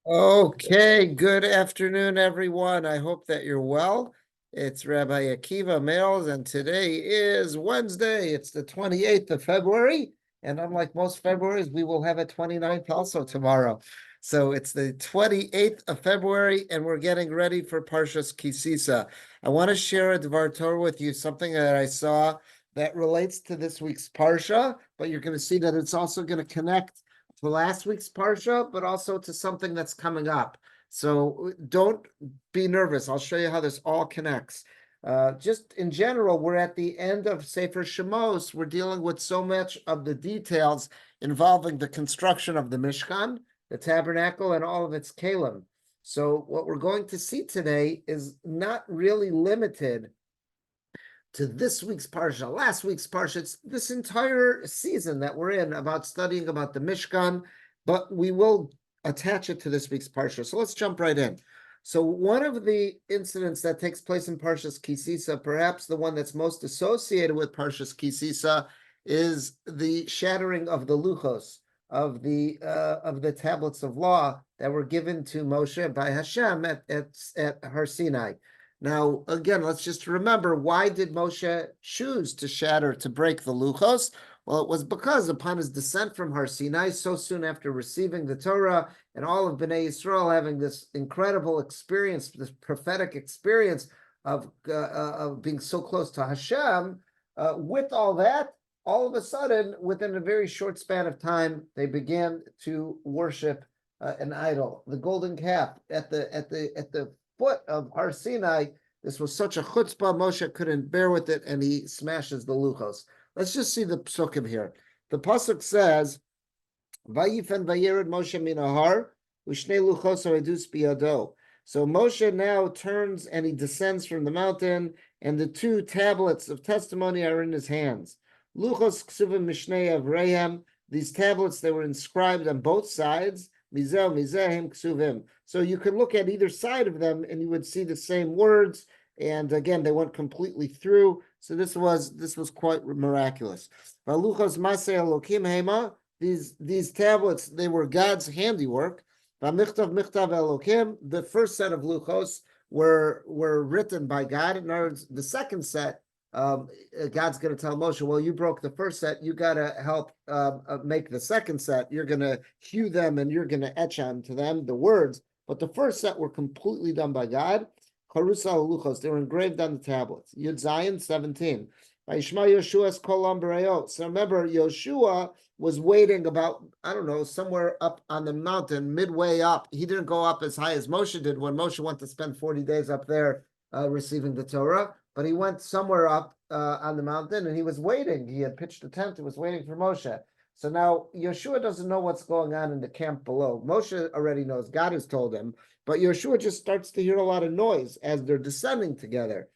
Okay, good afternoon, everyone. I hope that you're well. It's Rabbi Akiva Mills, and today is Wednesday. It's the 28th of February, and unlike most Februaries, we will have a 29th also tomorrow. So it's the 28th of February, and we're getting ready for Parshas Sisa. I want to share a Divrei Torah with you, something that I saw that relates to this week's Parsha, but you're going to see that it's also going to connect to last week's Parsha, but also to something that's coming up. So don't be nervous. I'll show you how this all connects. Just in general, we're at the end of Sefer Shemos. We're dealing with so much of the details involving the construction of the Mishkan, the tabernacle, and all of its kalim. So what we're going to see today is not really limited to this week's parsha, last week's parsha. It's this entire season that we're in about studying about the Mishkan, but we will attach it to this week's parsha. So let's jump right in. So one of the incidents that takes place in Parshas Sisa, perhaps the one that's most associated with Parshas Sisa, is the shattering of the luchos of the tablets of law that were given to Moshe by Hashem at Har Sinai. Now, again, let's just remember, why did Moshe choose to break the luchos? Well, it was because upon his descent from Har Sinai, so soon after receiving the Torah, and all of Bnei Yisrael having this incredible experience, this prophetic experience of being so close to Hashem, with all that, all of a sudden, within a very short span of time, they began to worship an idol, the golden calf, at the foot of Har Sinai. This was such a chutzpah, Moshe couldn't bear with it, and he smashes the luchos. Let's just see the psukim here. The pasuk says, "Vayifen vayered Moshe min ahar, u'shnei luchos ha'edus biyado." So Moshe now turns and he descends from the mountain, and the two tablets of testimony are in his hands. Luchos ksuvim mishnei avrehem. These tablets, they were inscribed on both sides. Mizeh mizehim ksuvim. So you could look at either side of them and you would see the same words. And again, they went completely through. So this was quite miraculous. These tablets, they were God's handiwork. The first set of luchos were written by God. In other words, the second set, God's going to tell Moshe, well, you broke the first set, you got to help make the second set. You're going to hew them and you're going to etch onto them the words. But the first set were completely done by God. Charusa luchos, they were engraved on the tablets. Yud Zayin 17. So remember, Yoshua was waiting about, I don't know, somewhere up on the mountain, midway up. He didn't go up as high as Moshe did when Moshe went to spend 40 days up there receiving the Torah. But he went somewhere up on the mountain and he was waiting. He had pitched a tent and was waiting for Moshe. So now Yeshua doesn't know what's going on in the camp below. Moshe already knows. God has told him. But Yeshua just starts to hear a lot of noise as they're descending together.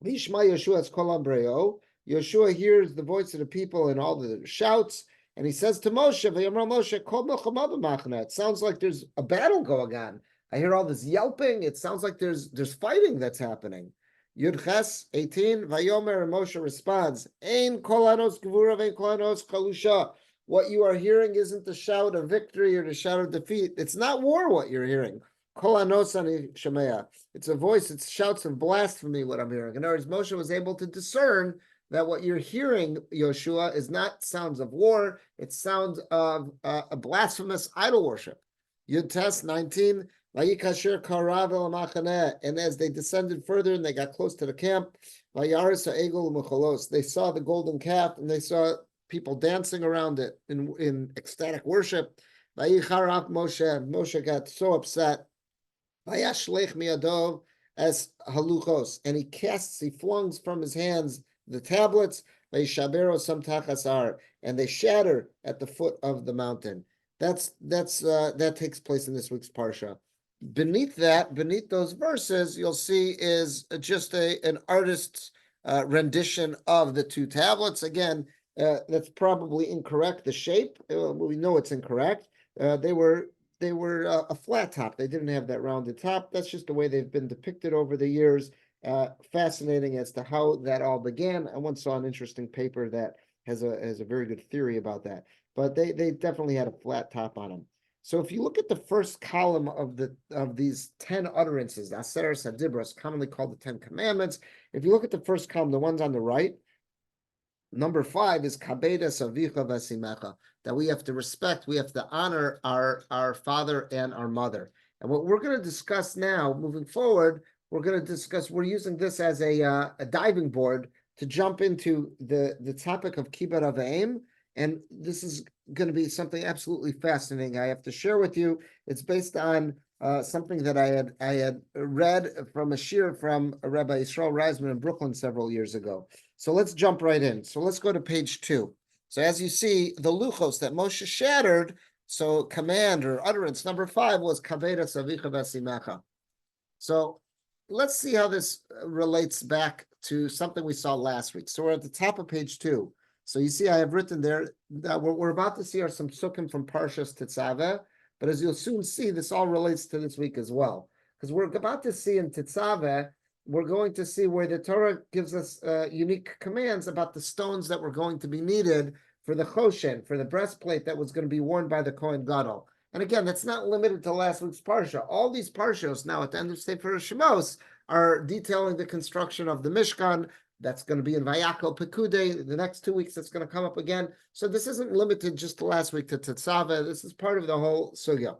Vishma Yeshua's kolam breo. Yeshua hears the voice of the people and all the shouts. And he says to Moshe, Moshe, kol milchama b'machna. It sounds like there's a battle going on. I hear all this yelping. It sounds like there's fighting that's happening. Yud Ches 18, Vayomer, and Moshe responds, Ein kolanos gvura vein kolanos kalusha. What you are hearing isn't the shout of victory or the shout of defeat. It's not war what you're hearing. Kolanos ani shemea. It's a voice, it's shouts of blasphemy what I'm hearing. In other words, Moshe was able to discern that what you're hearing, Yoshua, is not sounds of war, it's sounds of a blasphemous idol worship. Yud Tes 19, and as they descended further and they got close to the camp, they saw the golden calf and they saw people dancing around it in ecstatic worship. Moshe got so upset. And he flung from his hands the tablets, and they shatter at the foot of the mountain. That takes place in this week's parsha. Beneath those verses, you'll see is just an artist's rendition of the two tablets. Again, that's probably incorrect. The shape, we know it's incorrect. They were a flat top. They didn't have that rounded top. That's just the way they've been depicted over the years. Fascinating as to how that all began. I once saw an interesting paper that has a very good theory about that. But they definitely had a flat top on them. So if you look at the first column of these 10 utterances, Aser Sadibros, commonly called the 10 Commandments, if you look at the first column, the ones on the right, number 5 is Kabeda Savicha Vasimecha, that we have to respect, we have to honor our father and our mother. And what we're going to discuss now, moving forward, we're using this as a diving board to jump into the topic of Kibbud Avim, and this is going to be something absolutely fascinating I have to share with you. It's based on something that I had read from a shir from Rabbi Yisrael Reisman in Brooklyn several years ago. So let's jump right in. So let's go to page 2. So as you see, the luchos that Moshe shattered, so command or utterance number 5 was Kaveda Savicha Vasimecha. So let's see how this relates back to something we saw last week. So we're at the top of page 2. So you see I have written there that what we're about to see are some sukkim from Parshas Tetzaveh, but as you'll soon see, this all relates to this week as well. Because we're about to see in Tetzaveh, we're going to see where the Torah gives us unique commands about the stones that were going to be needed for the choshen, for the breastplate that was going to be worn by the Kohen Gadol. And again, that's not limited to last week's Parsha. All these Parshas now at the end of Sefer Shemos are detailing the construction of the Mishkan. That's going to be in Vayakol Pekude. The next 2 weeks, that's going to come up again. So this isn't limited just to last week to Tetzaveh. This is part of the whole sugya.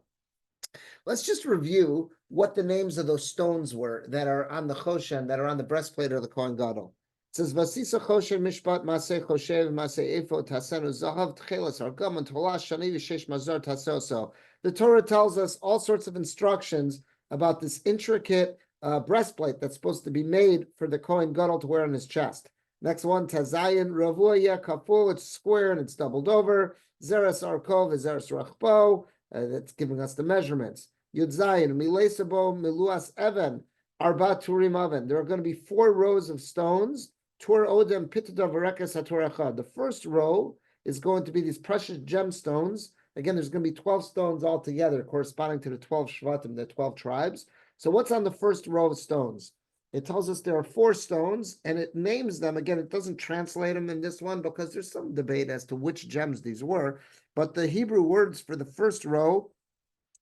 Let's just review what the names of those stones were that are on the choshen, that are on the breastplate of the Kohen Gadol. It says, Vasisa choshen mishpat maseh choshev maseh efod tasenu zahav tchelas argam and tolah shani v'shesh mazar tasoso. The Torah tells us all sorts of instructions about this intricate breastplate that's supposed to be made for the Kohen Gadol to wear on his chest. Next one, Tazayin Ravuya Kaful, it's square and it's doubled over. Zeres Arkov is Zeres Rachbo, that's giving us the measurements. Yud Zayin, Milesabo Miluas Evan, Arba Turim Oven. There are going to be 4 rows of stones. Tur Odem Pitida Varekas HaTorachad. The first row is going to be these precious gemstones. Again, there's going to be 12 stones altogether, corresponding to the 12 Shvatim, the 12 tribes. So what's on the first row of stones? It tells us there are 4 stones, and it names them. Again, it doesn't translate them in this one because there's some debate as to which gems these were. But the Hebrew words for the first row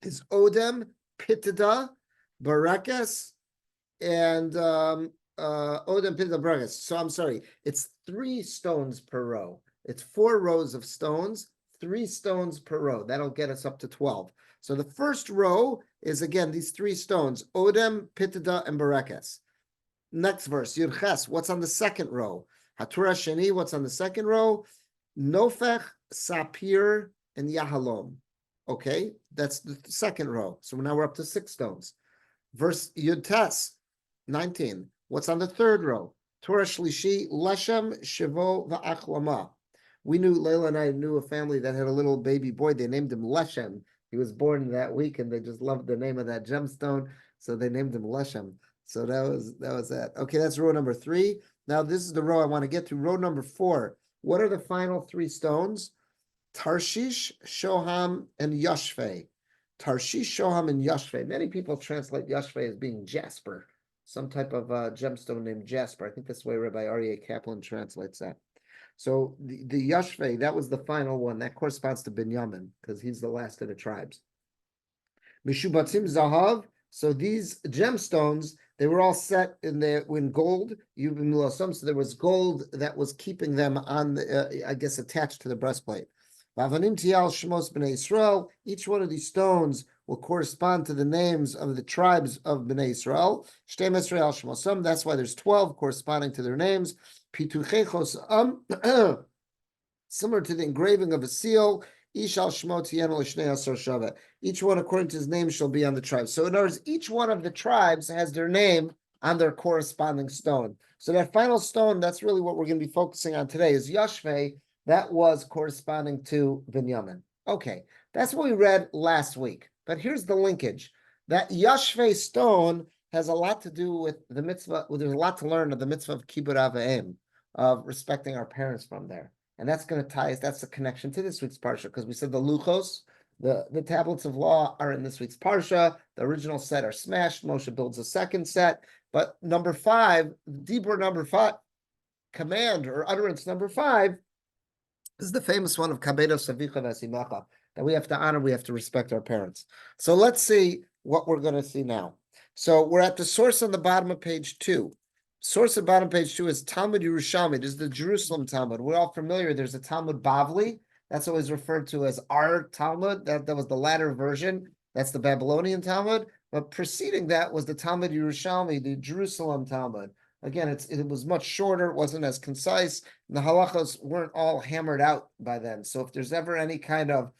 is Odem, Pitida, Barakes, and Odem, Pitida, Barakes. So I'm sorry, it's 3 stones per row. It's 4 rows of stones, 3 stones per row. That'll get us up to 12. So the first row is, again, these 3 stones, Odem, Pitida, and Barakes. Next verse, Yud Ches, what's on the second row? Hatura Sheni, what's on the second row? Nofech, Sapir, and Yahalom. Okay, that's the second row. So now we're up to 6 stones. Verse Yud Tes, 19. What's on the third row? Torah Shlishi, Leshem, Shivo, Va'achlama. We knew, Layla and I knew a family that had a little baby boy. They named him Leshem. He was born that week, and they just loved the name of that gemstone, so they named him Leshem. So that was that. Okay, that's row number 3. Now this is the row I want to get to. Row number 4. What are the final 3 stones? Tarshish, Shoham, and Yashveh. Tarshish, Shoham, and Yashveh. Many people translate Yashveh as being Jasper, some type of gemstone named Jasper. I think that's the way Rabbi Aryeh Kaplan translates that. So the Yashveh, that was the final one. That corresponds to Binyamin, because he's the last of the tribes. Mishubatzim Zahav. So these gemstones, they were all set in gold. So there was gold that was keeping them on, I guess, attached to the breastplate. Vavanim Tial Shemos Bnei Yisrael. Each one of these stones will correspond to the names of the tribes of Bnei Yisrael. Shtem Yisrael Shemosam. That's why there's 12 corresponding to their names. Pituchechos similar to the engraving of a seal. Each one according to his name shall be on the tribe. So in other words, each one of the tribes has their name on their corresponding stone. So that final stone, that's really what we're going to be focusing on today, is Yashveh. That was corresponding to Binyamin. Okay, that's what we read last week. But here's the linkage. That Yashveh stone has a lot to do with the mitzvah. Well, there's a lot to learn of the mitzvah of Kibbud Avim, of respecting our parents from there. And that's going to tie us, that's the connection to this week's Parsha, because we said the Luchos, the tablets of law are in this week's Parsha. The original set are smashed. Moshe builds a second set. But number 5, Dibur number 5, command or utterance number 5, is the famous one of Kabeda Savicha Vasimecha, that we have to honor, we have to respect our parents. So let's see what we're going to see now. So we're at the source on the bottom of page 2. Source at bottom page 2 is Talmud Yerushalmi. This is the Jerusalem Talmud. We're all familiar. There's a Talmud Bavli. That's always referred to as our Talmud. That was the latter version. That's the Babylonian Talmud. But preceding that was the Talmud Yerushalmi, the Jerusalem Talmud. Again, it was much shorter. It wasn't as concise. The halachos weren't all hammered out by then. So if there's ever any kind of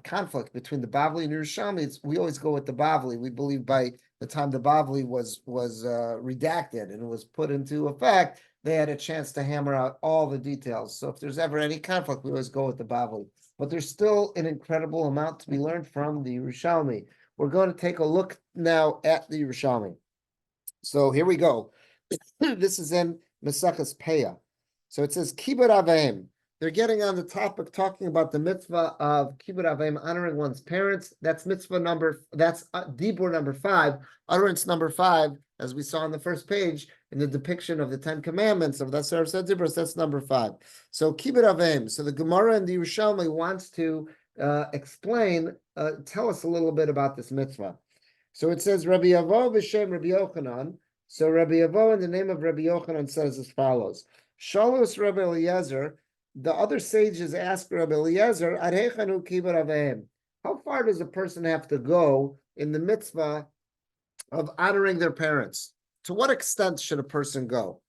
conflict between the Bavli and Yerushalmi, we always go with the Bavli. We believe by the time the Bavli was redacted and was put into effect, they had a chance to hammer out all the details. So if there's ever any conflict, we always go with the Bavli. But there's still an incredible amount to be learned from the Yerushalmi. We're going to take a look now at the Yerushalmi. So here we go. This is in Mesachas Peah. So it says Kibbud Avim. They're getting on the topic talking about the mitzvah of Kibbud Avim, honoring one's parents. That's Dibur number 5, utterance number 5, as we saw on the first page in the depiction of the 10 Commandments of the Asar Dibros. That's number 5. So Kibbud Avim. So the Gemara and the Yerushalmi wants to tell us a little bit about this mitzvah. So it says Rabbi Avo b'shem Rabbi Yochanan. So Rabbi Avo in the name of Rabbi Yochanan says as follows: Shalos Rabbi Eliezer. The other sages ask Rabbi Eliezer, Arechanu Kibbud Avim. How far does a person have to go in the mitzvah of honoring their parents? To what extent should a person go?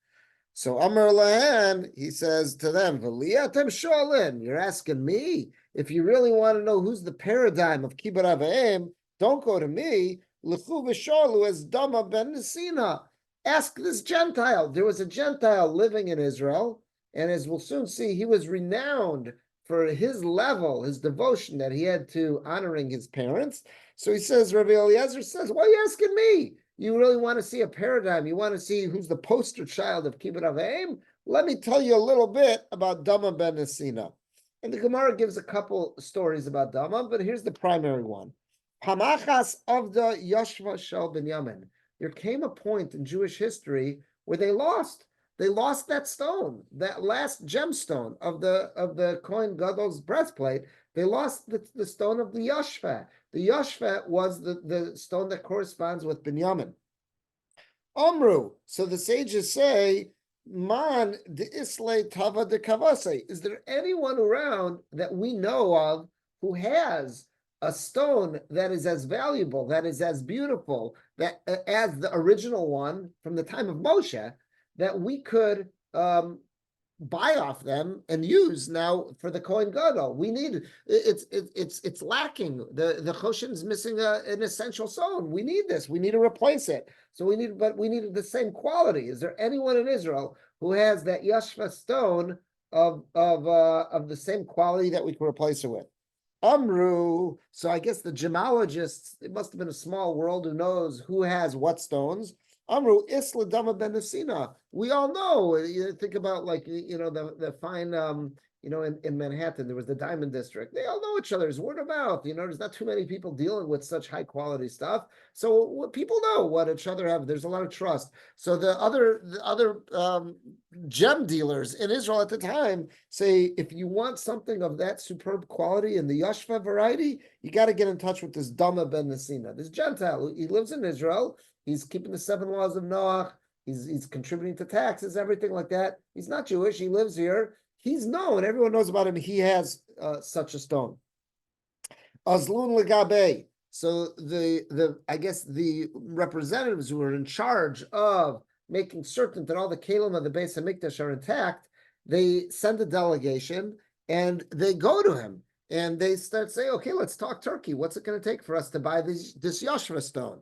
So Amar Lahan, he says to them, V'liyatem sholin. You're asking me? If you really want to know who's the paradigm of Kibbud Avim, don't go to me. L'chu v'sholu as Dama ben Nesina. Ask this Gentile. There was a Gentile living in Israel, and as we'll soon see, he was renowned for his level, his devotion that he had to honoring his parents. So he says, Rabbi Eliezer says, why are you asking me? You really want to see a paradigm? You want to see who's the poster child of Kibbud Avim? Let me tell you a little bit about Dama ben Nesina. And the Gemara gives a couple stories about Dama, but here's the primary one. Hamachas avda Yashva shel Binyamin. There came a point in Jewish history where they lost that stone, that last gemstone of the Kohen Gadol's breastplate. They lost the stone of the Yashva. The Yashva was the stone that corresponds with Binyamin. Amru. So the sages say, Man de Isle Tava de Kavase. Is there anyone around that we know of who has a stone that is as valuable, that is as beautiful, that as the original one from the time of Moshe, that we could buy off them and use now for the Kohen Gadol? We need it's lacking. The Choshen is missing an essential stone. We need this. We need to replace it. So we need the same quality. Is there anyone in Israel who has that Yashva stone of the same quality that we can replace it with? Amru. So I guess the gemologists, it must have been a small world who knows who has what stones. Amru Isla Dama ben Nesina. We all know. You think about the fine in Manhattan, there was the Diamond District. They all know each other. It's word of mouth. There's not too many people dealing with such high quality stuff. So people know what each other have. There's a lot of trust. So the other gem dealers in Israel at the time say, if you want something of that superb quality in the Yashva variety, you got to get in touch with this Dama ben Nesina, this Gentile. He lives in Israel. He's keeping the 7 laws of Noach. He's contributing to taxes, everything like that. He's not Jewish. He lives here. He's known. Everyone knows about him. He has such a stone. Azlun legabe. So I guess the representatives who are in charge of making certain that all the kelim of the Beis Hamikdash are intact, they send a delegation and they go to him and they start saying, okay, let's talk Turkey. What's it going to take for us to buy this Yashva stone?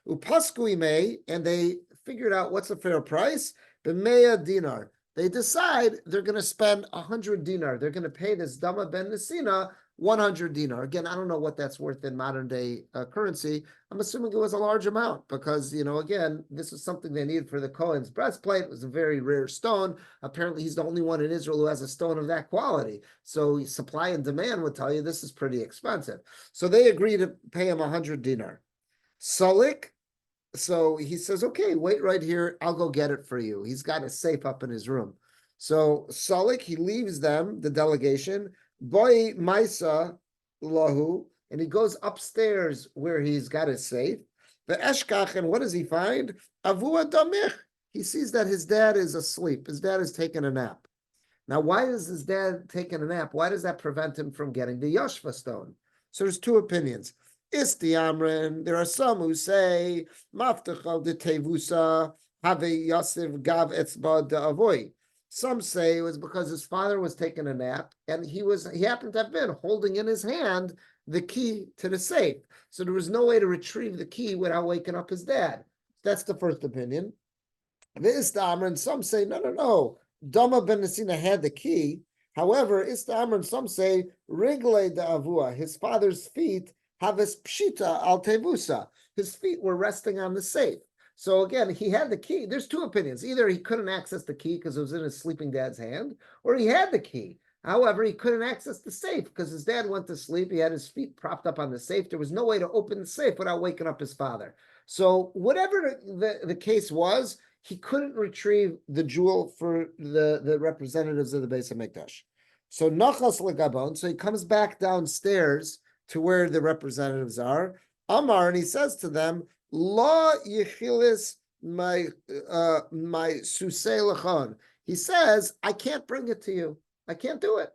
Upasku may, and they figured out what's a fair price. B'meya dinar. They decide they're going to spend 100 dinar. They're going to pay this Dama ben Nesina 100 dinar. Again, I don't know what that's worth in modern day currency. I'm assuming it was a large amount because, again, this was something they needed for the Kohen's breastplate. It was a very rare stone. Apparently, he's the only one in Israel who has a stone of that quality. So supply and demand would tell you this is pretty expensive. So they agree to pay him 100 dinar. Salik. So he says, okay, wait right here. I'll go get it for you. He's got a safe up in his room. So Salik, he leaves them, the delegation. Boy Maisa lahu, and he goes upstairs where he's got his safe. The eshkach, and what does he find? Avua damich. He sees that his dad is asleep. His dad is taking a nap. Now, why is his dad taking a nap? Why does that prevent him from getting the Yashva stone? So there's two opinions. Isti Amrin, there are some who say, Maftachal de Tevusa, Have Yosef Gav Etzba de Avoy. Some say it was because his father was taking a nap and he happened to have been holding in his hand the key to the safe. So there was no way to retrieve the key without waking up his dad. That's the first opinion. And some say, no. Dama ben Nesina had the key. However, Istamr and some say, Rigle de Avua, his father's feet have his pshita al tevusa. His feet were resting on the safe. So again, he had the key. There's two opinions. Either he couldn't access the key because it was in his sleeping dad's hand, or he had the key. However, he couldn't access the safe because his dad went to sleep. He had his feet propped up on the safe. There was no way to open the safe without waking up his father. So whatever the case was, he couldn't retrieve the jewel for the representatives of the Beis HaMikdash. So Nachas Legabon, so he comes back downstairs to where the representatives are. Amar, and he says to them, La Yechilis my Susei Lachon. He says, I can't bring it to you. I can't do it.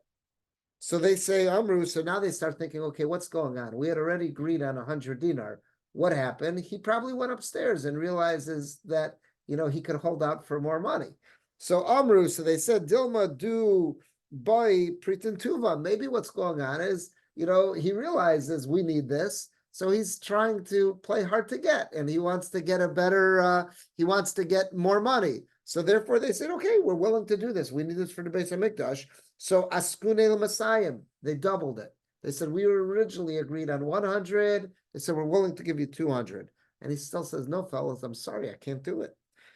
So they say, Amru, so now they start thinking, okay, what's going on? We had already agreed on 100 dinar. What happened? He probably went upstairs and realizes that he could hold out for more money. So Amru, so they said, Dilma do boy pritintuva. Maybe what's going on is, he realizes we need this. So he's trying to play hard to get, and he wants to get he wants to get more money. So therefore they said, okay, we're willing to do this. We need this for the Beis HaMikdash. So askune l'masayim, they doubled it. They said, we were originally agreed on 100. They said, we're willing to give you 200. And he still says, no, fellas, I'm sorry, I can't do it.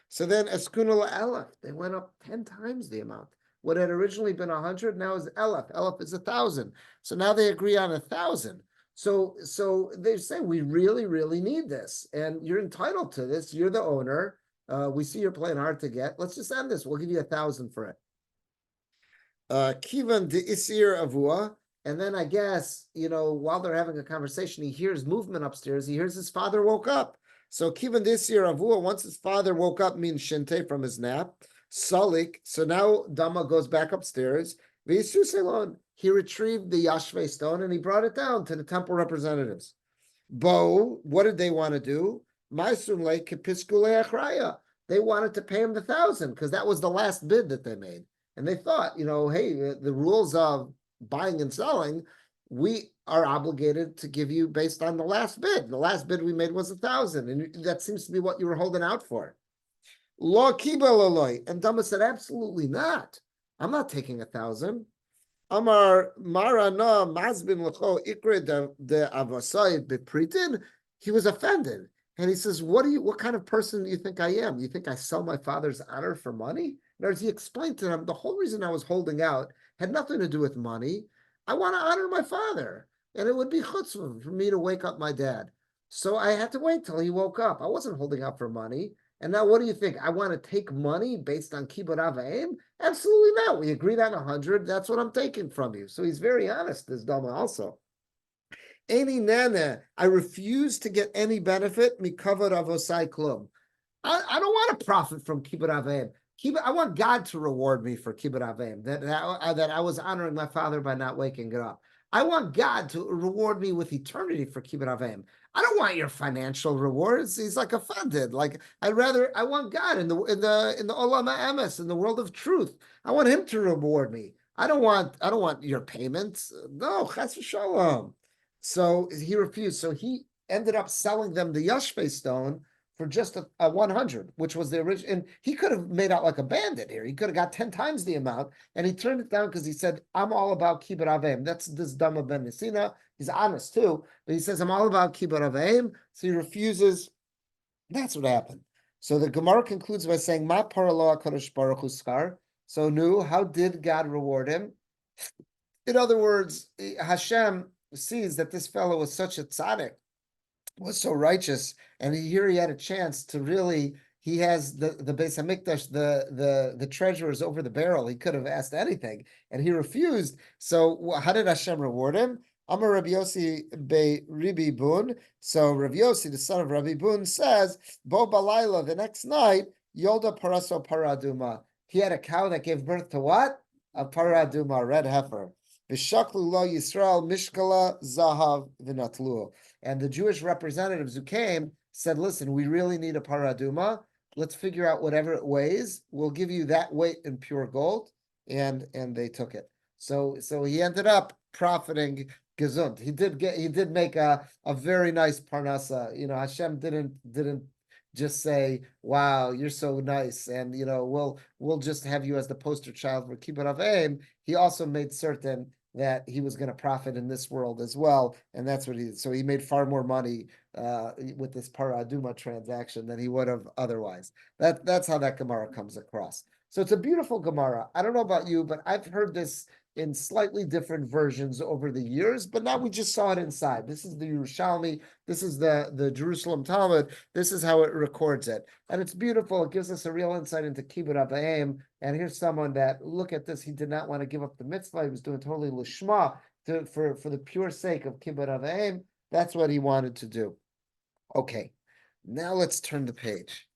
So then Eskuna Elef, they went up 10 times the amount. What had originally been 100 now is Elef. Elef is 1,000. So now they agree on 1,000. So they say, we really, really need this. And you're entitled to this. You're the owner. We see you're playing hard to get. Let's just end this. We'll give you 1,000 for it. Kivan de Isir Avua. And then I guess, while they're having a conversation, he hears movement upstairs. He hears his father woke up. So Kivan this year Avua, once his father woke up, means Shinte from his nap, Salik. So now Dama goes back upstairs. V'Yisuselon, he retrieved the Yashve stone and he brought it down to the temple representatives. Bo, what did they want to do? Maisunle Kipiskule Achraya. They wanted to pay him 1,000 because that was the last bid that they made. And they thought, hey, the rules of buying and selling, we are obligated to give you based on the last bid. The last bid we made was 1,000, and that seems to be what you were holding out for. Lo kibaloloi, and Dama said, absolutely not. I'm not taking 1,000. Amar marana mazbin lecho ikre de avasai bepritin. He was offended, and he says, what kind of person do you think I am? You think I sell my father's honor for money? In other words, he explained to them, the whole reason I was holding out had nothing to do with money. I want to honor my father, and it would be chutzpah for me to wake up my dad. So I had to wait till he woke up. I wasn't holding out for money. And now what do you think? I want to take money based on kibbut avayim? Absolutely not. We agreed on 100. That's what I'm taking from you. So he's very honest, this Dama also. Any nana, I refuse to get any benefit, mikavad avosai klum. I don't want to profit from kibbut avayim. I want God to reward me for kibbut avayim, that I was honoring my father by not waking it up. I want God to reward me with eternity for kibbut avayim. I don't want your financial rewards. He's like offended. Like I want God in the olam ha'emes, in the world of truth. I want Him to reward me. I don't want your payments. No, chas v'shalom. So he refused. So he ended up selling them the Yashve stone for just a 100, which was the original. And he could have made out like a bandit here. He could have got 10 times the amount, and he turned it down because he said, I'm all about kibbut avayim. That's this Dama ben Nesina. He's honest too, but he says, I'm all about kibbut avayim. So he refuses. That's what happened. So the Gemara concludes by saying, Ma paralo HaKadosh Baruch Hu skar. So how did God reward him? In other words, Hashem sees that this fellow was such a tzaddik, was so righteous, and here he had a chance to really, he has the Beis HaMikdash, the treasures over the barrel. He could have asked anything, and he refused. So how did Hashem reward him? Amar Rabbi Yossi be Ribi Bun. So Rabbi Yossi, the son of Rabbi Bun, says, Bo Balayla, the next night, Yolda Paraso Paraduma. He had a cow that gave birth to what? A Paraduma, red heifer. V'shaklu lo Yisrael mishkala zahav v'natluo. And the Jewish representatives who came said, listen, we really need a Paraduma. Let's figure out whatever it weighs. We'll give you that weight in pure gold. And they took it. So he ended up profiting gesund. He did make a very nice parnasa. You know, Hashem didn't just say, wow, you're so nice, and you know, we'll just have you as the poster child for kibbutz aim. He also made certain that he was going to profit in this world as well, and that's what he did. So he made far more money with this paraduma transaction than he would have otherwise. That's how that Gemara comes across. So it's a beautiful Gemara. I don't know about you, but I've heard this in slightly different versions over the years, but now we just saw it inside. This is the Yerushalmi, this is the Jerusalem Talmud, this is how it records it. And it's beautiful. It gives us a real insight into kibbutz aim. And here's someone that, look at this, he did not want to give up the mitzvah. He was doing totally lishma for the pure sake of kibbutz aim. That's what he wanted to do. Okay, now let's turn the page.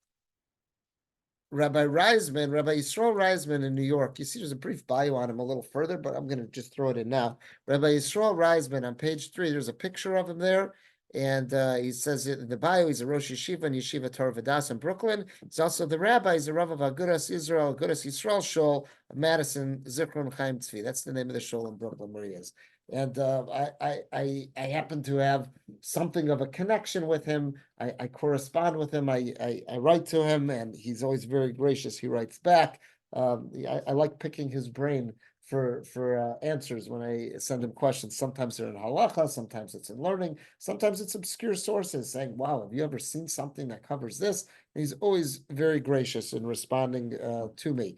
Rabbi Yisrael Reisman in New York. You see, there's a brief bio on him a little further, but I'm going to just throw it in now. Rabbi Yisrael Reisman on page 3, there's a picture of him there. And he says in the bio, he's a Rosh Yeshiva and Yeshiva Torah Vodaas in Brooklyn. He's also the rabbi. He's a Rav of Agudas Israel, Agudas Yisrael Shul, Madison, Zichron Chaim Tzvi. That's the name of the shul in Brooklyn, Maria's. And I happen to have something of a connection with him. I correspond with him. I write to him, and he's always very gracious. He writes back. I like picking his brain for answers when I send him questions. Sometimes they're in halacha, sometimes it's in learning, sometimes it's obscure sources saying, wow, have you ever seen something that covers this? And he's always very gracious in responding to me.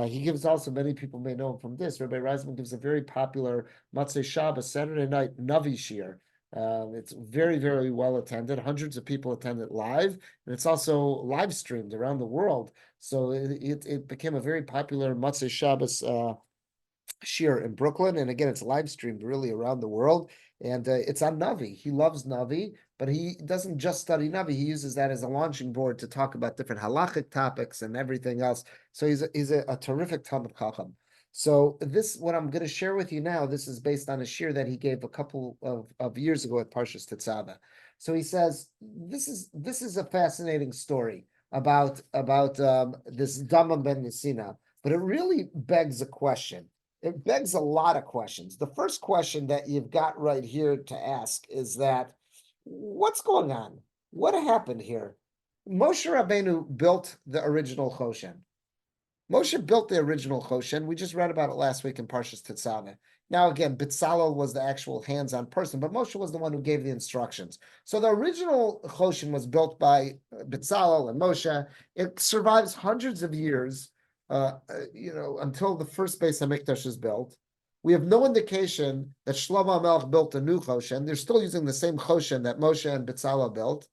He gives also, many people may know him from this, Rabbi Reisman gives a very popular Matzei Shabbos Saturday night Navi Shir. It's very, very well attended. Hundreds of people attend it live, and it's also live streamed around the world. So it became a very popular Matzei Shabbos Shir in Brooklyn, and again, it's live streamed really around the world, and it's on Navi. He loves Navi, but he doesn't just study Navi. He uses that as a launching board to talk about different halachic topics and everything else. So he's a terrific Talmud Chacham. So this, what I'm going to share with you now, this is based on a shir that he gave a couple of years ago at Parshas Tetzaveh. So he says, this is a fascinating story about this Damam ben Nisina, but it really begs a question. It begs a lot of questions. The first question that you've got right here to ask is that, what's going on? What happened here? Moshe Rabbeinu built the original Choshen. Moshe built the original Choshen. We just read about it last week in Parshas Tetzaveh. Now, again, Bitzalel was the actual hands-on person, but Moshe was the one who gave the instructions. So the original Choshen was built by Bitzalel and Moshe. It survives hundreds of years, until the first Beis HaMikdash is built. We have no indication that Shlomo HaMelech built a new Choshen. They're still using the same Choshen that Moshe and Bitzalel built.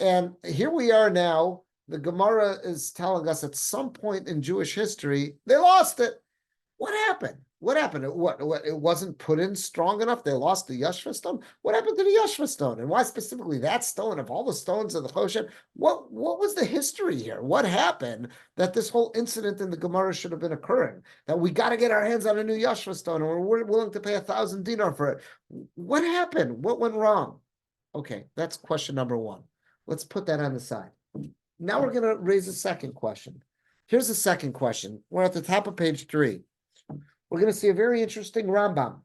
And here we are now. The Gemara is telling us at some point in Jewish history, they lost it. What happened? What happened? It wasn't put in strong enough? They lost the Yashva stone? What happened to the Yashva stone? And why specifically that stone of all the stones of the Choshen? What was the history here? What happened that this whole incident in the Gemara should have been occurring? That we got to get our hands on a new Yashva stone and we're willing to pay 1,000 dinar for it. What happened? What went wrong? Okay, that's question number one. Let's put that on the side. Now we're going to raise a second question. Here's the second question. We're at the top of page 3. We're going to see a very interesting Rambam.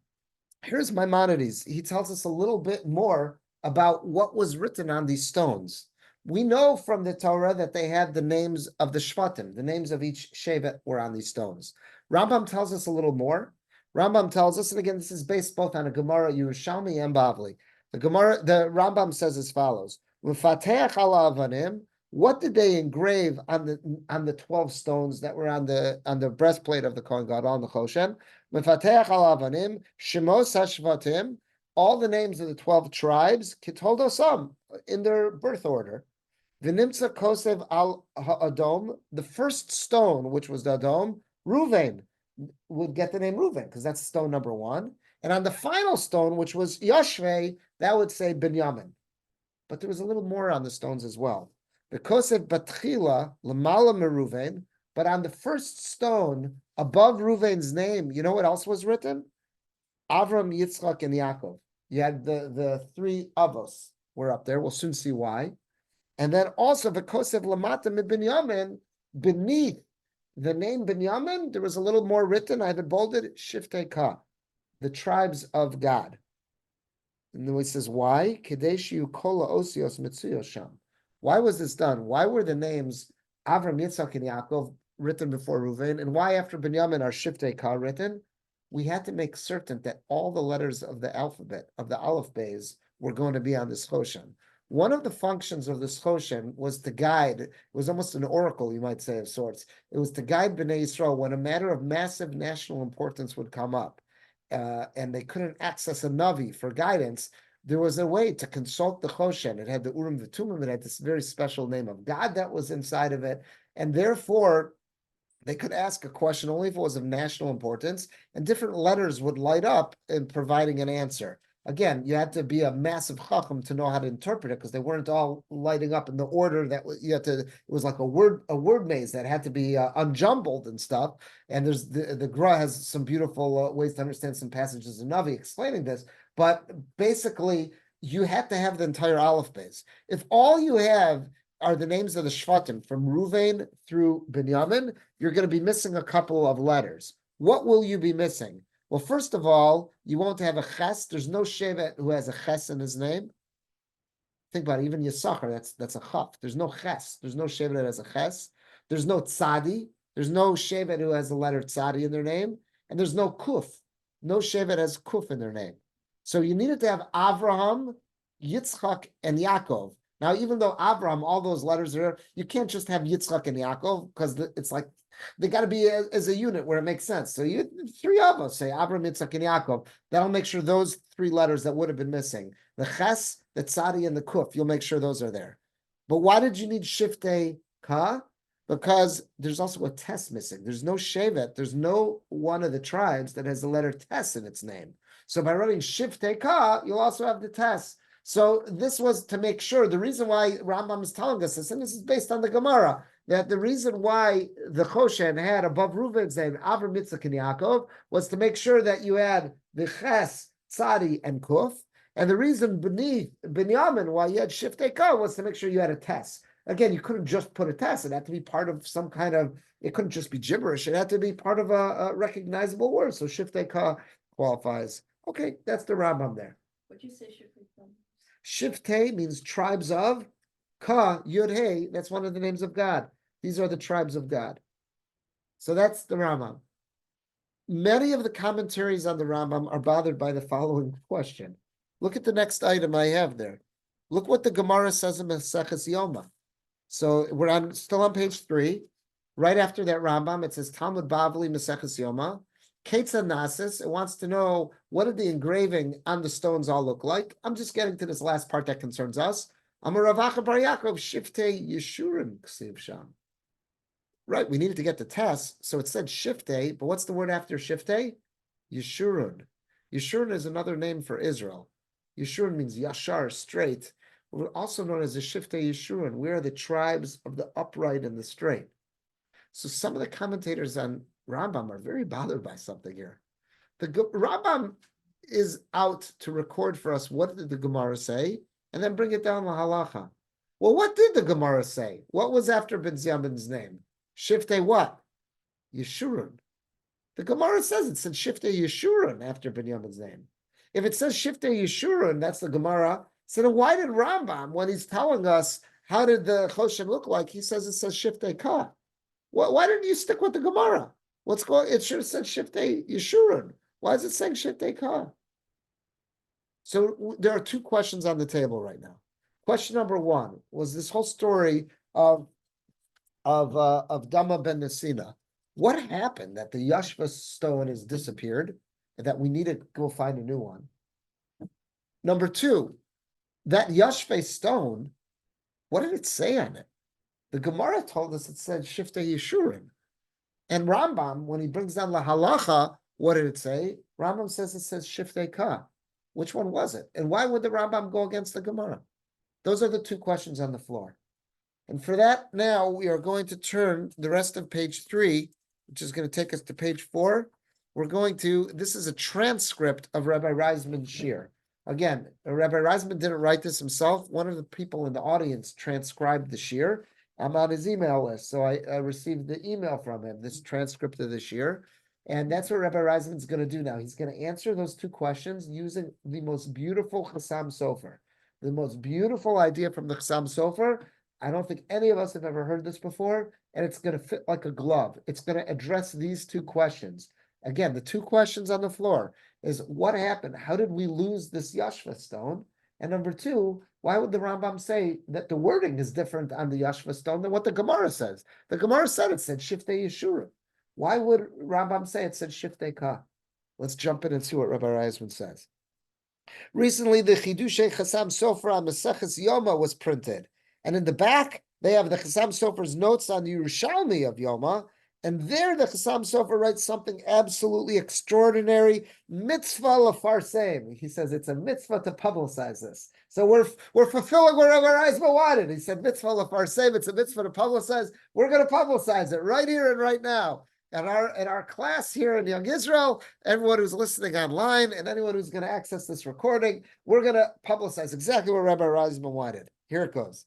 Here's Maimonides. He tells us a little bit more about what was written on these stones. We know from the Torah that they had the names of the Shvatim, the names of each Shevet were on these stones. Rambam tells us a little more. Rambam tells us, and again, this is based both on a Gemara, Yerushalmi, and Bavli. The Rambam says as follows: V'fateach ala avanim. What did they engrave on the 12 stones that were on the breastplate of the Kohen Gadol on the Choshen? Mefateach al avanim, Shemos hashvatim, all the names of the 12 tribes, kitholdosam, in their birth order. V'nimtza kosev al ha'adom, the first stone, which was the Adom, Ruvain, would get the name Ruvain, because that's stone number 1. And on the final stone, which was Yashvei, that would say Binyamin. But there was a little more on the stones as well. Because of Batchila, Lamala Meruven, but on the first stone, above Ruven's name, you know what else was written? Avram, Yitzchak, and Yaakov. You had the three Avos were up there. We'll soon see why. And then also, because of Lamata Binyamin, beneath the name Binyamin, there was a little more written. I have it bolded, Shiftei Ka, the tribes of God. And then he says, why? Kadeshu Kola Osios Mitsuyo Sham. Why was this done? Why were the names Avram, Yitzchak, and Yaakov written before Reuven? And why after Binyamin are Shiftei Ka written? We had to make certain that all the letters of the alphabet, of the Aleph Beis, were going to be on this Choshen. One of the functions of this Choshen was to guide, it was almost an oracle, you might say, of sorts. It was to guide Bnei Yisrael when a matter of massive national importance would come up, and they couldn't access a Navi for guidance. There was a way to consult the Choshen. It had the Urim V'Tumim, it had this very special name of God that was inside of it, and therefore, they could ask a question only if it was of national importance, and different letters would light up in providing an answer. Again, you had to be a massive chacham to know how to interpret it because they weren't all lighting up in the order that you had to. It was like a word maze that had to be unjumbled and stuff. And there's the Gra has some beautiful ways to understand some passages in Navi explaining this. But basically, you had to have the entire Aleph Beis. If all you have are the names of the Shvatim from Ruvain through Binyamin, you're going to be missing a couple of letters. What will you be missing? Well, first of all, you won't have a ches. There's no shevet who has a ches in his name. Think about it, even Yisachar, that's a chaf. There's no ches. There's no shevet that has a ches. There's no tzadi. There's no shevet who has the letter tzadi in their name. And there's no kuf. No shevet has kuf in their name. So you needed to have Avraham, Yitzchak, and Yaakov. Now, even though Avraham, all those letters are there, you can't just have Yitzchak and Yaakov because it's like they got to be as a unit where it makes sense. So you three of us say Avraham, Yitzchak, and Yaakov. That'll make sure those three letters that would have been missing, the ches, the tzadi, and the kuf, you'll make sure those are there. But why did you need shiftei ka? Because there's also a tes missing. There's no shevet. There's no one of the tribes that has the letter tes in its name. So by running shiftei ka, you'll also have the tes. So this was to make sure, the reason why Rambam is telling us this, and this is based on the Gemara, that the reason why the Choshen had above Reuven's name, Avram, Yitzchak, and Yaakov, was to make sure that you had the Ches, Tzadi, and Kuf. And the reason beneath Binyamin, why you had Shiftei Ka, was to make sure you had a tes. Again, you couldn't just put a tes. It had to be part of some kind of, it couldn't just be gibberish. It had to be part of a recognizable word. So Shiftei Ka qualifies. Okay, that's the Rambam there. What'd you say, Shiftei Ka? Shiftei means tribes of. Ka, Yud Hey, that's one of the names of God. These are the tribes of God. So that's the Rambam. Many of the commentaries on the Rambam are bothered by the following question. Look at the next item I have there. Look what the Gemara says in Maseches Yoma. So we're still on page 3. Right after that Rambam, it says Talmud Bavli Maseches Yoma. Ketza Nasis, it wants to know what did the engraving on the stones all look like. I'm just getting to this last part that concerns us. Amar Rav Acha Bar Yaakov Shiftei Yeshurun Ksiv Sham. Right, we needed to get the test, so it said Shiftei, but what's the word after Shiftei? Yeshurun. Yeshurun is another name for Israel. Yeshurun means Yashar, straight. We're also known as the Shiftei Yeshurun. We are the tribes of the upright and the straight. So some of the commentators on Rambam are very bothered by something here. The Rambam is out to record for us what did the Gemara say, and then bring it down to halacha. Well, what did the Gemara say? What was after Binyamin's name? Shiftei what? Yeshurun. The Gemara says it said Shiftei Yeshurun after Binyamin's name. If it says Shiftei Yeshurun, that's the Gemara. So then why did Rambam, when he's telling us how did the Choshen look like, he says it says Shiftei Ka? Why didn't you stick with the Gemara? It should have said Shiftei Yeshurun. Why is it saying Shiftei Ka? So there are two questions on the table right now. Question number one was this whole story of Dama ben Nesina. What happened that the Yashva stone has disappeared and that we need to go find a new one? Number two, that Yashva stone, what did it say on it? The Gemara told us it said Shiftei Yeshurun. And Rambam, when he brings down La Halacha, What did it say? Rambam says it says Shiftei Ka. Which one was it? And why would the Rambam go against the Gemara? Those are the two questions on the floor. And for that, now we are going to turn the rest of page 3, which is going to take us to page 4. This is a transcript of Rabbi Reisman's shir. Again, Rabbi Reisman didn't write this himself. One of the people in the audience transcribed the shir. I'm on his email list, so I received the email from him, this transcript of the shir. And that's what Rabbi Reisman's going to do now. He's going to answer those two questions using the most beautiful Chassam Sofer. The most beautiful idea from the Chassam Sofer. I don't think any of us have ever heard this before, and it's going to fit like a glove. It's going to address these two questions. Again, the two questions on the floor is what happened? How did we lose this Yashva stone? And number two, why would the Rambam say that the wording is different on the Yashva stone than what the Gemara says? The Gemara said it said Shiftei Yeshurun. Why would Rambam say it said Shiftei Ka? Let's jump in and see what Rabbi Reisman says. Recently, the Chidushei Chassam Sofer on Maseches Yoma was printed. And in the back, they have the Chassam Sofer's notes on the Yerushalmi of Yoma. And there, the Chassam Sofer writes something absolutely extraordinary. Mitzvah lefarsem. He says it's a mitzvah to publicize this. So we're fulfilling what Rabbi Reisman wanted. He said mitzvah lefarsem. It's a mitzvah to publicize. We're going to publicize it right here and right now. At our class here in Young Israel, everyone who's listening online and anyone who's going to access this recording, we're going to publicize exactly what Rabbi Reisman wanted. Here it goes.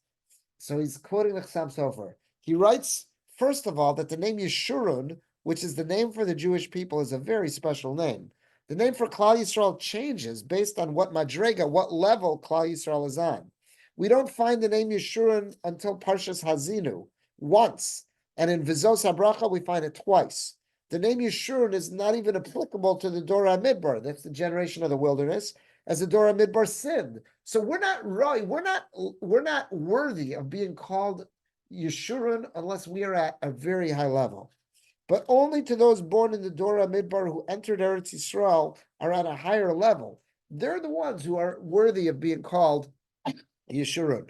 So he's quoting the Chassam Sofer. He writes, first of all, that the name Yeshurun, which is the name for the Jewish people, is a very special name. The name for Klal Yisrael changes based on what madrega, what level Klal Yisrael is on. We don't find the name Yeshurun until Parshas Hazinu, once. And in Vizos HaBracha, we find it twice. The name Yeshurun is not even applicable to the Dor HaMidbar. That's the generation of the wilderness, as the Dor HaMidbar sinned. So we're not worthy of being called Yeshurun unless we are at a very high level. But only to those born in the Dor HaMidbar who entered Eretz Yisrael are at a higher level. They're the ones who are worthy of being called Yeshurun.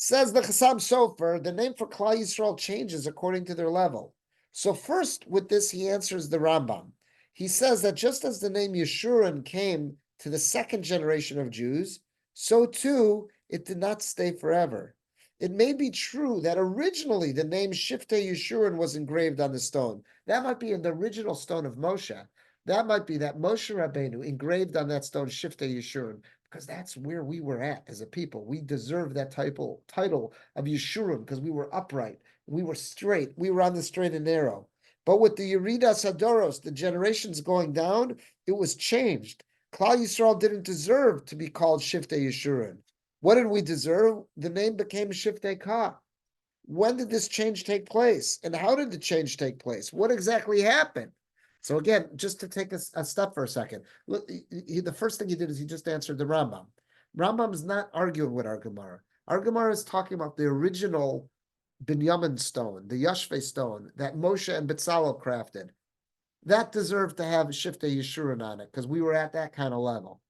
Says the Chassam Sofer, the name for Klal Yisrael changes according to their level. So first, with this, he answers the Rambam. He says that just as the name Yeshurun came to the second generation of Jews, so too it did not stay forever. It may be true that originally the name Shiftei Yeshurun was engraved on the stone. That might be in the original stone of Moshe. That might be that Moshe Rabbeinu engraved on that stone Shiftei Yeshurun, because that's where we were at as a people. We deserve that title of Yeshurun because we were upright, we were straight, we were on the straight and narrow. But with the Yeridas Hadoros, the generations going down, it was changed. Klal Yisrael didn't deserve to be called Shiftei Yeshurun. What did we deserve? The name became Shiftei Ka. When did this change take place? And how did the change take place? What exactly happened? So again, just to take a step for a second, look, the first thing he did is he just answered the Rambam. Rambam is not arguing with our Gemara. Our Gemara is talking about the original Binyamin stone, the Yashve stone that Moshe and Betzalel crafted. That deserved to have Shiftei Yeshurun on it because we were at that kind of level.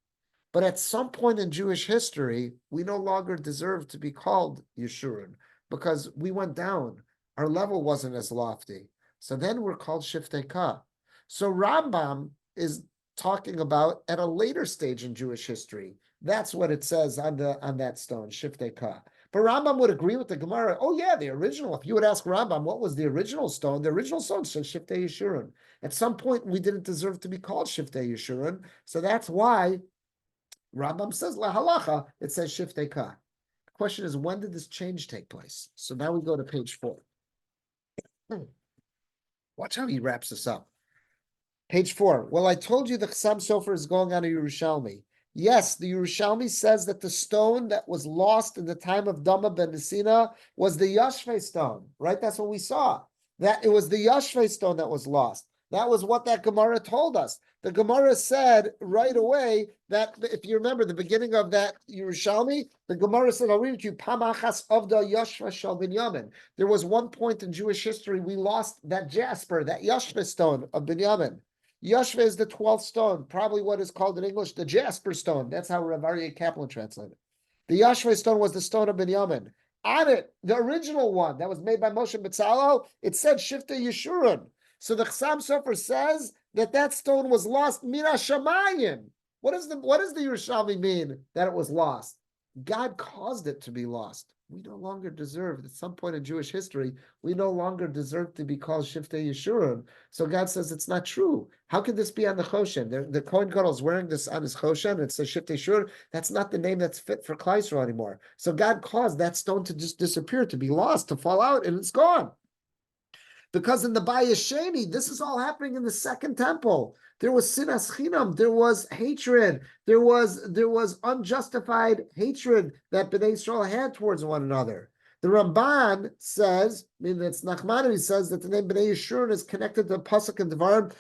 But at some point in Jewish history, we no longer deserve to be called Yeshurun because we went down. Our level wasn't as lofty. So then we're called Shiftei Ka. So Rambam is talking about at a later stage in Jewish history. That's what it says on that stone, Shiftei Ka. But Rambam would agree with the Gemara. Oh yeah, the original. If you would ask Rambam, what was the original stone? The original stone says Shiftei Yeshurun. At some point, we didn't deserve to be called Shiftei Yeshurun. So that's why Rambam says, La halacha, it says Shiftei Ka. The question is, when did this change take place? So now we go to page 4. Watch how he wraps this up. Page 4. Well, I told you the Chassam Sofer is going on a Yerushalmi. Yes, the Yerushalmi says that the stone that was lost in the time of Dama ben Nesina was the Yashve stone, right? That's what we saw. That it was the Yashve stone that was lost. That was what that Gemara told us. The Gemara said right away that, if you remember the beginning of that Yerushalmi, the Gemara said, I'll read it to you, Pamachas Avda Yashva Shal Binyamin. There was one point in Jewish history we lost that jasper, that Yashva stone of Binyamin. Yashva is the 12th stone, probably what is called in English the Jasper stone. That's how Rav Aryeh Kaplan translated it. The Yashva stone was the stone of Binyamin. On it, the original one that was made by Moshe Betzalel, it said Shiftei Yeshurun. So the Chassam Sofer says that stone was lost mina shamayim. What does the Yerushalmi mean that it was lost? God caused it to be lost. We no longer deserve, at some point in Jewish history, we no longer deserve to be called Shiftei Yeshurun. So God says it's not true. How could this be on the Choshen? The Kohen Gadol is wearing this on his Choshen. It says Shiftei Yeshurun. That's not the name that's fit for Klal Yisrael anymore. So God caused that stone to just disappear, to be lost, to fall out, and it's gone. Because in the Bayis Sheni, this is all happening in the second temple. There was sinas chinam, there was hatred, there was unjustified hatred that Bnei Israel had towards one another. The Ramban says, I mean, it's Nachmanides says that the name Bnei Yeshurun is connected to the pasuk in Devarim.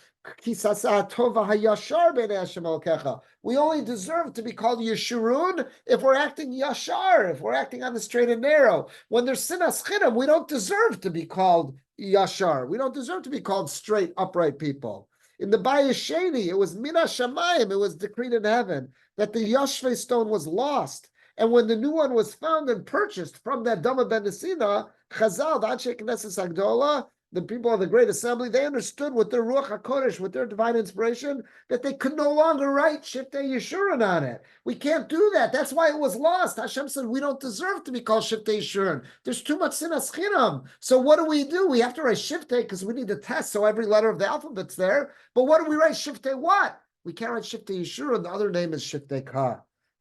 We only deserve to be called Yeshurun if we're acting yashar, if we're acting on the straight and narrow. When there's sinas chinam, we don't deserve to be called yashar. We don't deserve to be called straight, upright people. In the Bayis Sheni, it was mina shamayim, it was decreed in heaven that the Yashvei stone was lost. And when the new one was found and purchased from that Dama ben Nesina, Chazal, the Anshe Knesset Agdola, the people of the Great Assembly, they understood with their Ruach HaKodesh, with their divine inspiration, that they could no longer write Shiftei Yeshurun on it. We can't do that. That's why it was lost. Hashem said, we don't deserve to be called Shiftei Yeshurun. There's too much sinas chinam. So what do? We have to write Shiftei because we need to test so every letter of the alphabet's there. But what do we write Shiftei what? We can't write Shiftei Yeshurun. The other name is Shiftei Ka.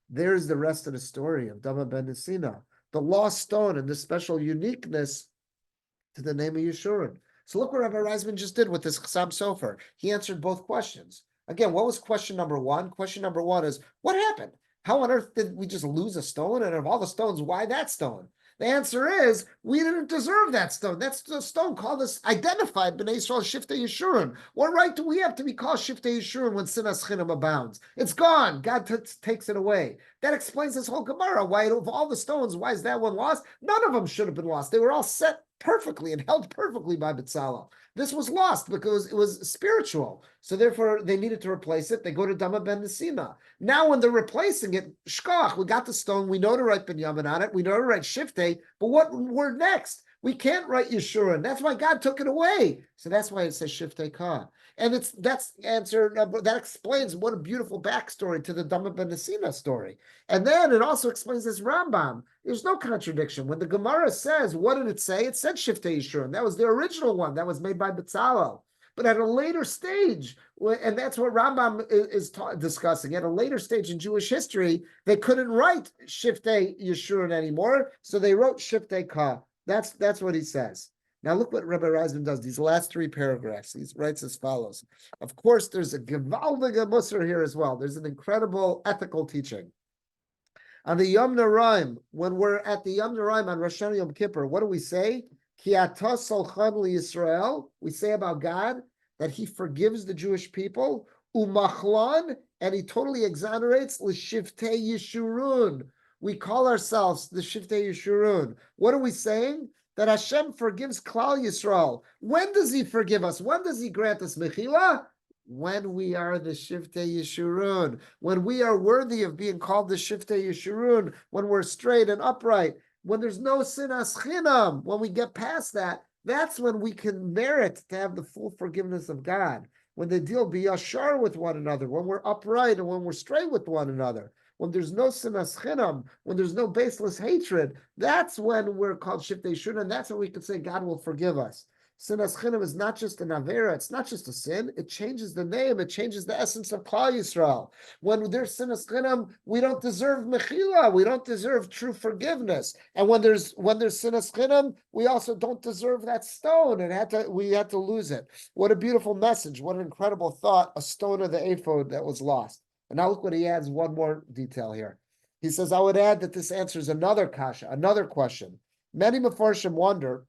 There's the rest of the story of Dama ben Nesina, the lost stone and the special uniqueness to the name of Yeshurun. So look what Rabbi Reisman just did with this Chasam Sofer. He answered both questions. Again, what was question number one? Question number one is, what happened? How on earth did we just lose a stone? And of all the stones, why that stone? The answer is, we didn't deserve that stone. That's the stone called us, identified B'nai Yisrael Shiftei Yeshurun. What right do we have to be called Shiftei Yeshurun when sinas chinam abounds? It's gone. God takes it away. That explains this whole Gemara. Why, of all the stones, why is that one lost? None of them should have been lost. They were all set perfectly and held perfectly by B'Tzalel. This was lost because it was spiritual. So therefore, they needed to replace it. They go to Dama ben Nesina. Now, when they're replacing it, shkach, we got the stone. We know to write Binyamin on it. We know to write Shiftei. But what word next? We can't write Yeshurun. That's why God took it away. So that's why it says Shiftei Ka. And that's answer. That explains what a beautiful backstory to the Dama ben Nesina story. And then it also explains this Rambam. There's no contradiction. When the Gemara says, what did it say? It said Shiftei Yeshurun. That was the original one that was made by B'Tzalel. But at a later stage, and that's what Rambam is discussing, at a later stage in Jewish history, they couldn't write Shiftei Yeshurun anymore, so they wrote Shiftei Ka. That's what he says. Now look what Rabbi Reisman does, these last three paragraphs. He writes as follows. Of course, there's a gewaldige Musar here as well. There's an incredible ethical teaching. On the Yom Naraim, when we're at the Yom Naraim on Rosh Hashanah Yom Kippur, what do we say? Ki ata solchan liYisrael. We say about God that He forgives the Jewish people, umachlan, and He totally exonerates l'shiftei Yeshurun. We call ourselves the Shiftei Yeshurun. What are we saying? That Hashem forgives Klal Yisrael. When does He forgive us? When does He grant us mechila? When we are the Shiftei Yeshurun. When we are worthy of being called the Shiftei Yeshurun. When we're straight and upright. When there's no sinas chinam. When we get past that, that's when we can merit to have the full forgiveness of God. When they deal biyashar with one another. When we're upright and when we're straight with one another. When there's no sinas chinam, when there's no baseless hatred, that's when we're called Shiftei Yeshurun, and that's when we can say God will forgive us. Sinas chinam is not just an avera, it's not just a sin, it changes the name, it changes the essence of Klal Yisrael. When there's sinas chinam, we don't deserve mechila, we don't deserve true forgiveness. And when there's sinas chinam, we also don't deserve that stone, and we had to lose it. What a beautiful message, what an incredible thought, a stone of the ephod that was lost. And now look what he adds, one more detail here. He says, I would add that this answers another kasha, another question. Many Mefarshim wonder,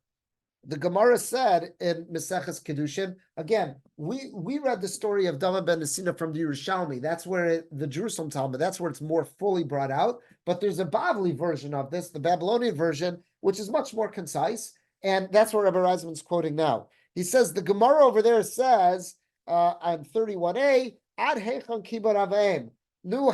the Gemara said in Maseches Kedushin, again, we read the story of Dama ben Nesina from the Yerushalmi. That's where the Jerusalem Talmud, that's where it's more fully brought out. But there's a Bavli version of this, the Babylonian version, which is much more concise. And that's what Rabbi Reisman's quoting now. He says, the Gemara over there says, on 31a, Ad heichon kibbur avim.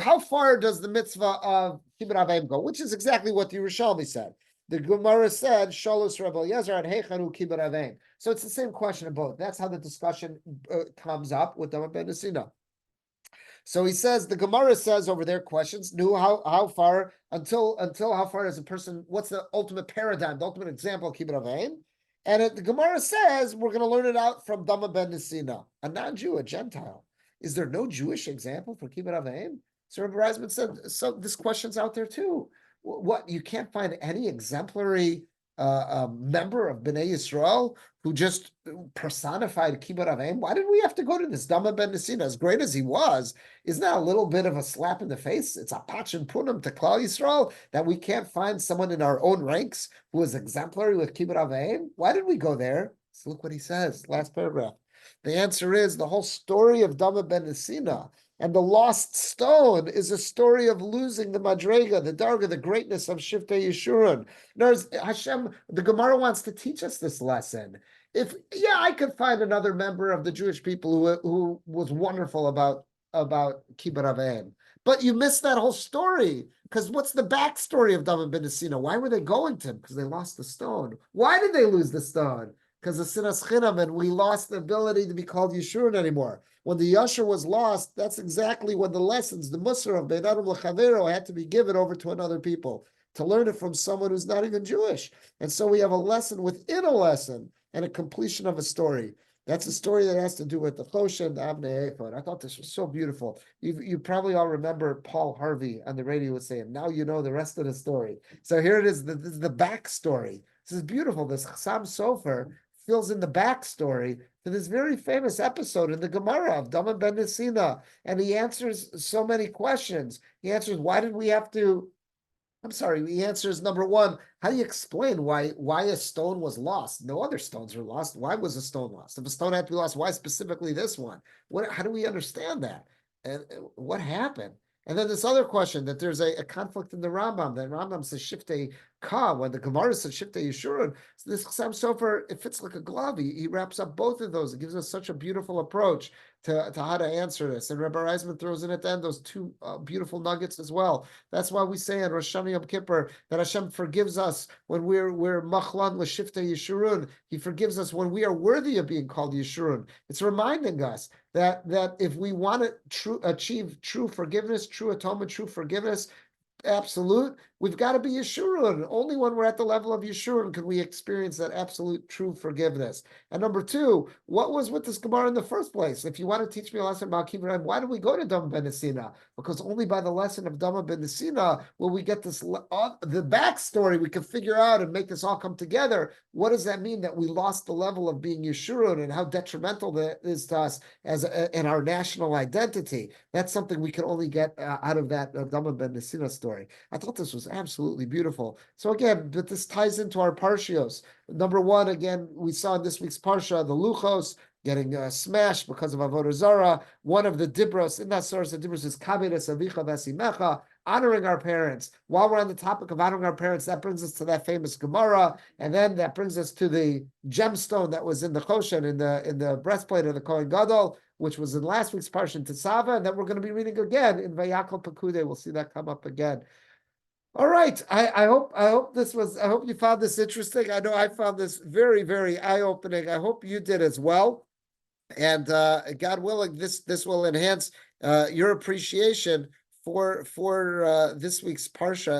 How far does the mitzvah of kibbur avim go? Which is exactly what the Yerushalmi said. The Gemara said, Sholus Rabbi Eliezer and Heichanu Kibbut Avein. So it's the same question of both. That's how the discussion comes up with Dama ben Nesina. So he says, the Gemara says over there, questions, knew how far, until how far does a person, what's the ultimate paradigm, the ultimate example of Kibbut Avein? And the Gemara says, we're going to learn it out from Dama ben Nesina, a non-Jew, a Gentile. Is there no Jewish example for Kibbut Avein? So Rabbi Reisman said, so this question's out there too. What, you can't find any exemplary member of Bnei Yisrael who just personified Kibbut Avein? Why did we have to go to this Dama ben Nesina? As great as he was, isn't that a little bit of a slap in the face? It's a pachin punam to Klal Yisrael that we can't find someone in our own ranks who is exemplary with Kibbut Avein. Why did we go there? So look what he says, last paragraph. The answer is the whole story of Dama ben Nesina and the lost stone is a story of losing the madrega, the darga, the greatness of Shiftei Yeshurun. In other words, Hashem, the Gemara wants to teach us this lesson. I could find another member of the Jewish people who was wonderful about Kibbut Avein, but you missed that whole story. Because what's the backstory of Dama ben Nesina? Why were they going to him? Because they lost the stone. Why did they lose the stone? Because of Sinas Chinam, and we lost the ability to be called Yeshurun anymore. When the Yashar was lost, that's exactly when the lessons, the Musar of Bein Adam L'Chavero, had to be given over to another people, to learn it from someone who's not even Jewish. And so we have a lesson within a lesson and a completion of a story. That's a story that has to do with the Choshen, the Abnei Ephod. I thought this was so beautiful. You probably all remember Paul Harvey on the radio was saying, now you know the rest of the story. So here it is, this is the backstory. This is beautiful. This Chassam Sofer fills in the backstory to this very famous episode in the Gemara of Dama ben Nesina, and he answers so many questions. He answers, he answers number one, how do you explain why a stone was lost? No other stones were lost. Why was a stone lost? If a stone had to be lost, why specifically this one? How do we understand that? And what happened? And then this other question, that there's a conflict in the Rambam. The Rambam says Shiftei Ka, when the Gemara says Shiftei Yeshurun. So this Chassam Sofer, it fits like a glove. He wraps up both of those. It gives us such a beautiful approach to how to answer this. And Rabbi Reisman throws in at the end those two beautiful nuggets as well. That's why we say on Rosh Hashanah Yom Kippur that Hashem forgives us when we're machlan l'shiftei Yeshurun. He forgives us when we are worthy of being called Yeshurun. It's reminding us that if we want to achieve true forgiveness, true atonement, true forgiveness, absolute, we've got to be Yeshurun. Only when we're at the level of Yeshurun can we experience that absolute true forgiveness. And number two, what was with this Gemara in the first place? If you want to teach me a lesson about Akiva, why do we go to Dama ben Nesina? Because only by the lesson of Dama ben Nesina will we get this, the backstory we can figure out and make this all come together. What does that mean that we lost the level of being Yeshurun and how detrimental that is to us in our national identity? That's something we can only get out of that Dama ben Nesina story. I thought this was absolutely beautiful. So again, but this ties into our Parshios. Number one, again, we saw in this week's Parsha, the Luchos getting smashed because of Avodah Zarah. One of the Dibros, in that source, the Dibros is Kabedes Avicha Vasimecha, honoring our parents. While we're on the topic of honoring our parents, that brings us to that famous Gemara, and then that brings us to the gemstone that was in the Choshen, in the breastplate of the Kohen Gadol, which was in last week's Parsha in Tetzava, and then we're going to be reading again in Vayakol Pekude. We'll see that come up again. All right. I hope you found this interesting. I know I found this very, very eye-opening. I hope you did as well. And God willing, this will enhance your appreciation for this week's Parsha.